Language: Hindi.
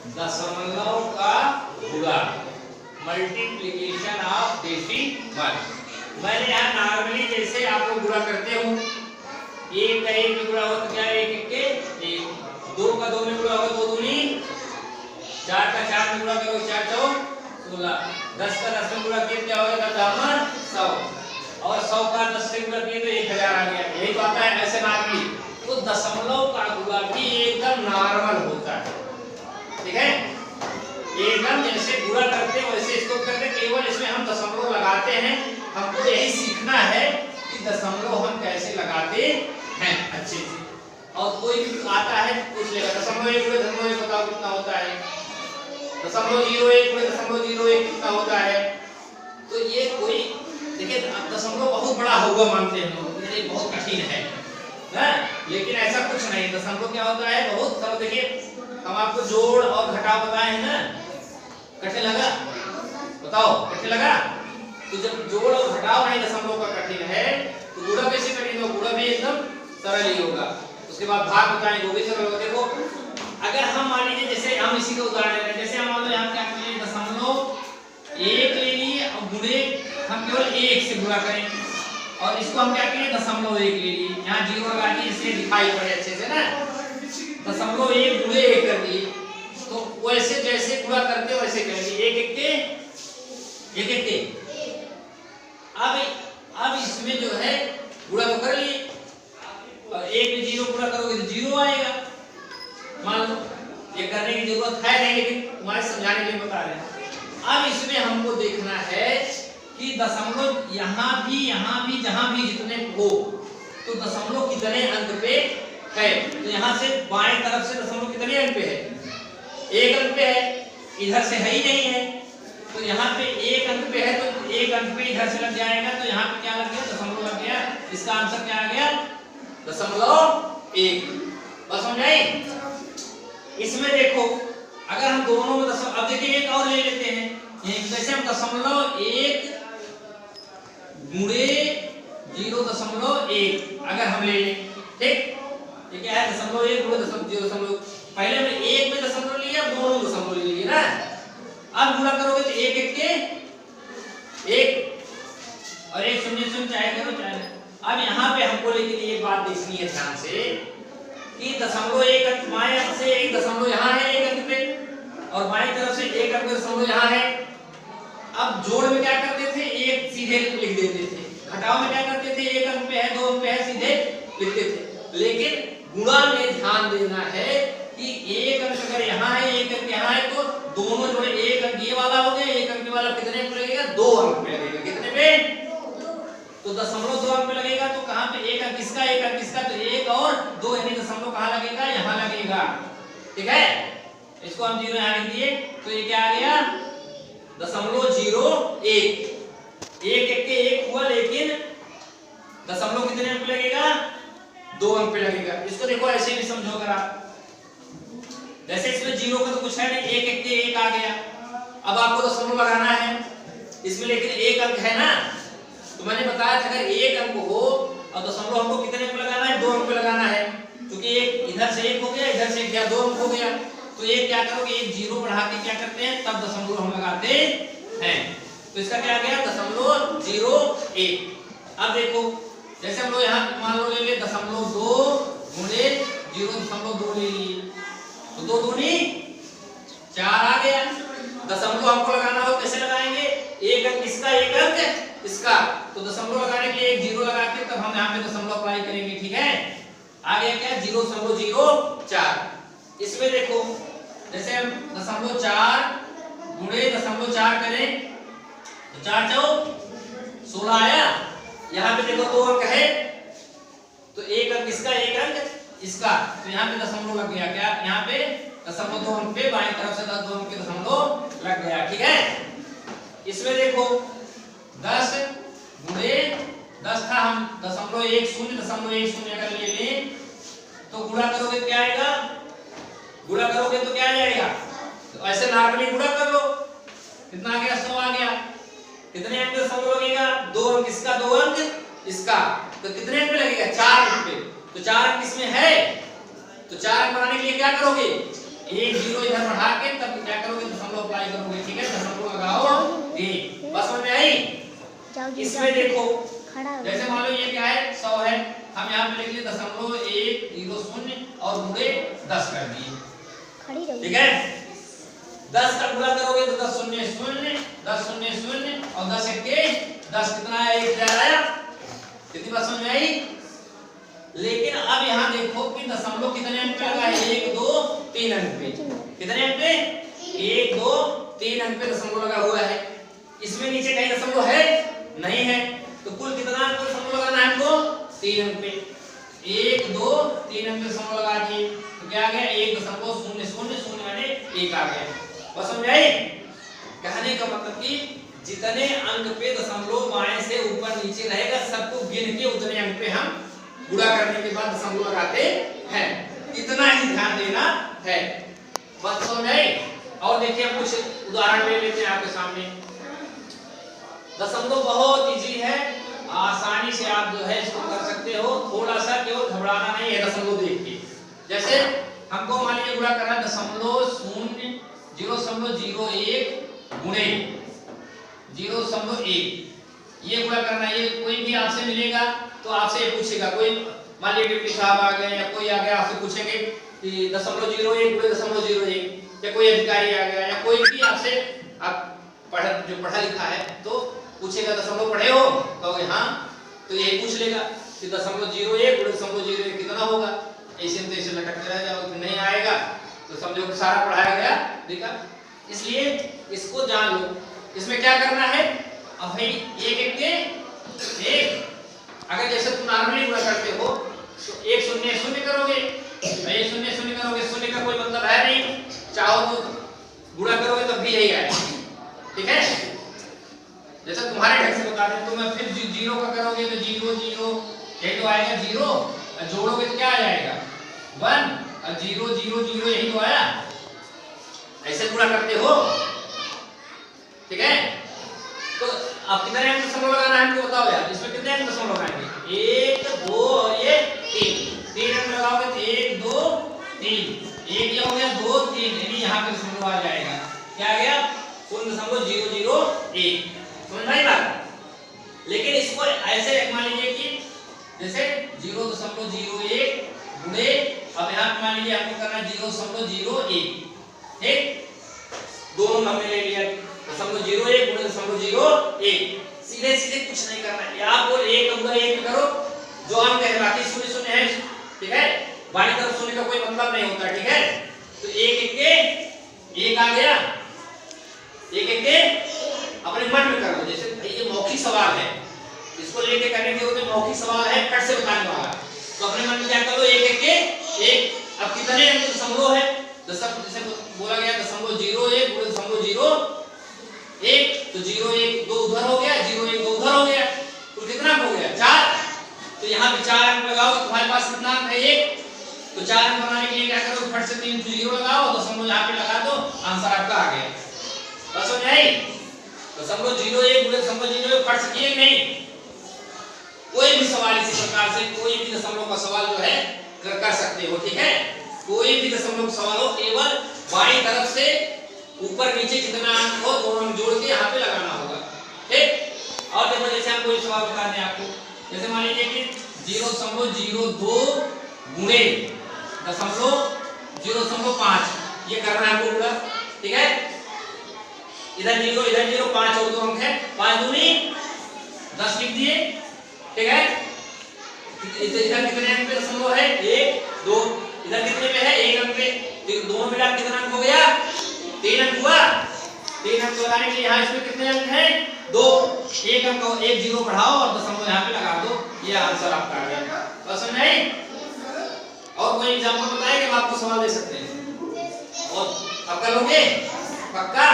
दशमलव का गुणा, मल्टीप्लीकेशन ऑफ डेसिमल। मैंने यहाँ नॉर्मली जैसे आप लोग गुणा करते हो, एक का एक में गुणा हो तो क्या है, एक एक के एक, दो का दो में गुणा होगा दो दूनी चार, का चार में गुणा करो चार चौ 16, 10 का 10 में गुणा किया क्या होगा, 100, और 100 का 10 से गुणा किया तो 1000 आ गया। यही बात है ऐसे नॉर्मली। तो दशमलव का गुणा भी एकदम नॉर्मल होता है, ठीक है, एकदम जैसे गुणा करते हैं वैसे इसको करते हैं, केवल इसमें हम दशमलव लगाते हैं। हमको यही सीखना है कि दशमलव हम कैसे लगाते हैं अच्छे से। और कोई भी आता है पूछ लेगा दशमलव एक गुणे दशमलव एक बताओ कितना होता है, दशमलव 01 गुणे दशमलव 01 कितना होता है। तो ये कोई देखिए दशमलव बहुत बड़ा होगा मानते हैं लोग, ये बहुत कठिन है ना, लेकिन ऐसा कुछ नहीं। दशमलव क्या होता है, बहुत सरल। देखिए हम आपको जोड़ और घटाव बताए हैं ना, कठिन लगा, बताओ कठिन लगा। तो जब जोड़ और घटाव नहीं दशमलव का कठिन है तो गुणा कैसे कठिन होगा, गुणा भी एकदम सरल ही होगा। उसके बाद भाग बताएंगे वो भी सरल होगा। देखो अगर हम मान लीजिए जैसे हम इसी का उदाहरण ले रहे हैं, जैसे हम मान लो यहाँ क्या करें, दशमलव एक ले लिए और गुणे हम केवल एक से गुणा करें, और इसको हम क्या करें दशमलव एक ले लिए, यहाँ जीरो लगा दिए इससे दिखाई पड़े अच्छे से ना, दशमलव एक गुणे एक कर दिए। तो वैसे जैसे गुणा करते वैसे करेंगे, एक एक के अब इसमें जो है गुणा तो कर लिए, और एक में जीरो गुणा करोगे तो जीरो आएगा। मान लो ये करने की जरूरत है नहीं, लेकिन तुम्हारे समझाने के लिए बता रहे हैं। अब इसमें हमको देखना है कि दशमलव यहाँ भी जहां भी जितने हो तो दशमलव कितने अंक पे है। तो यहाँ से बाएं तरफ से दशमलव कितने अंक पे है, एक अंक पे है, इधर से है ही नहीं है। तो यहाँ पे एक अंक पे है तो एक अंक पे इधर से लग जाएगा, तो यहाँ पे क्या लग गया, दशमलव लग गया। इसका आंसर क्या आ गया, दशमलव एक। बस समझ आई। इसमें देखो अगर हम दोनों में अब देखिए एक और ले लेते हैं, जैसे हम दशमलव एक गुणे 0.1 अगर हम ले लें, ठीक, ये क्या है दशमलव एक गुणे 0.0, पहले हमने एक में दशमलव लिया, दोनों दशमलव ले लिए ना। अब गुणा करोगे तो एक एक के एक और एक शून्य शून्य चाहे करो चाहे। अब यहाँ पे हमको लेकिन एक बात देखनी है ध्यान से कि दशमलव एक अंक बाएं अंक से एक दशमलव यहाँ है एक अंक पे, और बाएं तरफ से एक अंक दशमलव यहाँ है। अब जोड़ में क्या करते थे, एक सीधे लिख देते थे, घटाव में क्या करते थे, एक अंक पे है दो अंक पे है सीधे लिखते थे। लेकिन गुणा में ध्यान देना है कि एक अंक अगर यहाँ है एक अंक यहाँ है तो दोनों जोड़े, एक अंक ये वाला हो गया, एक अंक वाला कितने पे लगेगा, दो अंक पे लगेगा। कितने पे, तो दशमलव दो अंक पे लगेगा। तो कहाँ पे एक अंक किसका, एक अंक किसका, तो एक और दो, यानी दशमलव कहाँ लगेगा, यहाँ लगेगा, ठीक है। इसको हम जीरो यहाँ लिख दिए, तो ये क्या आ गया, 0.01। एक एक के एक हुआ, लेकिन दशमलव कितने अंक पे लगेगा, दो अंक पे लगेगा। इसको देखो ऐसे भी समझो अगर आप, जैसे इसमें जीरो का तो कुछ है नहीं, एक एक के एक आ गया। अब आपको दशमलव लगाना है इसमें, लेकिन एक अंक है ना, तो मैंने बताया था अगर एक अंक हो और दशमलव हमको कितने अंक लगाना है, दो अंक पे लगाना है, क्योंकि एक इधर से एक हो गया, इधर से क्या दो अंक हो गया। तो ये क्या करोगे, एक जीरो बढ़ा के क्या करते हैं, तब दशमलव हम लगाते हैं। तो इसका क्या आ गया, 0.01। अब देखो जैसे हम लोग यहाँ मान लो ले ले 0.2 गुणे 0.2 ले लिए, तो दो दूनी 4 आ गया। दशमलव हमको लगाना हो कैसे लगाएंगे, एक अंक इसका एक अंक इसका, तो दशमलव लगाने के लिए एक जीरो लगा के तब हम यहाँ पे दशमलव अप्लाई करेंगे, ठीक है। आ गया क्या, 0.04। इसमें देखो जैसे हम 0.4 गुणे 0.4 करें तो 4 चौक 16 आया। यहाँ पे देखो दो अंक है तो एक अंक इसका एक अंक इसका, तो यहाँ पे दशमलव लग गया। क्या यहाँ पे दशमलव दो अंक पे बाएं तरफ से 10 अंक के दशमलव लग गया, ठीक है। इसमें देखो 10 गुणे 10 था, हम 0.10 अगर ले लें तो गुणा करोगे क्या आएगा, गुणा करोगे तो क्या आ जाएगा, तो ऐसे नॉर्मली गुणा कर लो, कितना आ गया, 100 आ गया। कितने अंक दशमलव लगेगा, दो अंक इसका दो अंक इसका, तो कितने अंक पे लगेगा, 4 अंक पे। तो 4 अंक इसमें है, तो 4 अंक बनाने के लिए क्या करोगे, एक जीरो इधर बढ़ा के तब क्या करोगे, दशमलव अप्लाई करोगे, ठीक है। दशमलव लगाओ एक, बस समझ में आई। इसमें देखो जैसे मान लो ये क्या है 100 है, हम यहाँ पे लिख लिए 0.100 और गुणे 10 कर दिए, ठीक है। 10 का गुणा करोगे तो 10 शून्य शून्य 10 शून्य शून्य और 10 एके 10 कितना आया, 1000 आया। कितनी बात समझ में आई। लेकिन अब यहाँ देखो कि दशमलव कितने अंक पे लगा है, 1 2 3 अंक पे। कितने अंक पे, 1 2 3 अंक पे दशमलव लगा हुआ है। इसमें नीचे कहीं दशमलव है नहीं है, तो कुल कितना अंक पे दशमलव लगाना है हमको, 3 अंक पे। 1 2 3 अंक पे दशमलव लगा दिए तो क्या आ गया, 1.0000 माने 1 आ गया। बस समझ में आई। कहने का मतलब कि जितने अंक पे दशमलव बाएं से ऊपर नीचे रहेगा सबको गिन के उतने अंक पे हम गुणा करने के बाद दशमलव लगाते हैं, इतना ही ध्यान देना है। बात समझ में आई। और देखिए हम कुछ उदाहरण ले लेते हैं आपके सामने। दशमलव बहुत इजी है, आसानी से आप जो है इसको कर सकते हो, थोड़ा सा केवल घबराना नहीं है दशमलव देख के। जैसे हमको मान लीजिए गुणा करना 0.001 गुणे 0.1, ये गुणा करना। ये कोई भी आपसे मिलेगा तो आपसे ये पूछेगा, कोई मान लीजिए डिप्टी साहब आ गए या कोई आ गया, आपसे पूछेंगे कि 0.01 गुणे 0.01, या कोई अधिकारी आ गया या कोई भी आपसे आप जो पढ़ा लिखा है तो पूछेगा दशमलव पढ़े हो, कहोगे हाँ, तो यही पूछ लेगा कि 0.01 गुणे 0.01 कितना होगा। ऐसे में ऐसे लटकते रह जाओगे, नहीं आएगा तो समझो कि सारा पढ़ाया गया देखा। इसलिए इसको जान लो। इसमें क्या करना है, अब भाई एक अगर जैसे तुम नॉर्मली गुणा करते हो तो 1 शून्य शून्य करोगे, 1 शून्य शून्य करोगे, शून्य का कोई मतलब है नहीं, चाहो तो गुणा करोगे तब भी यही आएगा, ठीक है। जैसे तुम्हारे ढंग से बता दें तो मैं फिर जीरो का करोगे तो 0 0 यही तो आएगा 0, और जोड़ोगे तो क्या आ जाएगा 1, और 0 0 0 यही तो आया। ऐसे गुणा करते हो, ठीक है। तो अब कितने अंक दशमलव लगाना है हमको बताओ यार। इसमें कितने अंक दशमलव लगाएंगे, 1 2 और ये 3 अंक लगाओगे तो 1 2 3, एक ये हो गया 2 3, यानी यहाँ पे दशमलव आ जाएगा, क्या आ गया 0.001। समझ में आई बात। लेकिन इसको ऐसे मान लीजिए कि जैसे 0.01 गुणे, अब यहाँ मान लीजिए आपको करना 0.01, ठीक। दोनों हमने ले लिया 0.01 गुणे 0.01, सीधे सीधे कुछ नहीं करना है। आप बोल 1 गुणा 1 करो, जो अंक है बाकी शून्य शून्य है, ठीक है। बाईं तरफ शून्य का कोई मतलब नहीं होता, ठीक है। तो 1 1 1 आ गया, 1 1 अपने मन में कर लो। जैसे भाई ये मौखिक सवाल है, इसको लेके करने के होते मौखिक सवाल है, फट से बताने वाला, तो अपने मन में क्या कर लो 1 1 1। अब कितने अंक दशमलव है, जैसे बोला गया 0.01 गुणे 0.01, तो 0 1 2 उधर हो गया, 0 1 2 उधर हो गया, तो कितना हो गया 4। तो यहाँ पे 4 अंक लगाओ तो तुम्हारे पास कितना अंक है 1, तो 4 अंक बनाने के लिए क्या करो, फट से 3 0 लगाओ, दशमलव यहाँ पे लगा दो, आंसर आपका आ गया। बस समझ आई। 0.01 गुणे 0.01 फट से किए नहीं। कोई भी सवाल इसी प्रकार से कोई भी दशमलव का सवाल जो है कर सकते हो, ठीक है। कोई भी दशमलव सवाल हो, केवल बाईं तरफ से ऊपर नीचे जितना अंक हो दोनों अंक जोड़ के यहाँ पे लगाना होगा, ठीक। और देखो जैसे हम कोई सवाल बता दें आपको, जैसे मान लीजिए कि 0.02 गुणे 0.05, ये करना है हमको पूरा, ठीक है। इधर 0 5 और 2 अंक है, 5 दूनी 10 लिख दिए, ठीक है। इधर कितने अंक पे दशमलव है 1 2, इधर कितने पे है 1 अंक पे, तो दोनों मिला कितना अंक हो गया 3 अंक हुआ। 3 अंक लगाने के लिए यहाँ इसमें कितने अंक हैं 2, 1 अंक को 1 0 बढ़ाओ और दशमलव यहाँ पे लगा दो, ये आंसर आपका आ गया। बस समझ आई। और कोई एग्जांपल बताएं कि हम आपको सवाल दे सकते हैं, और अब कर लोगे पक्का।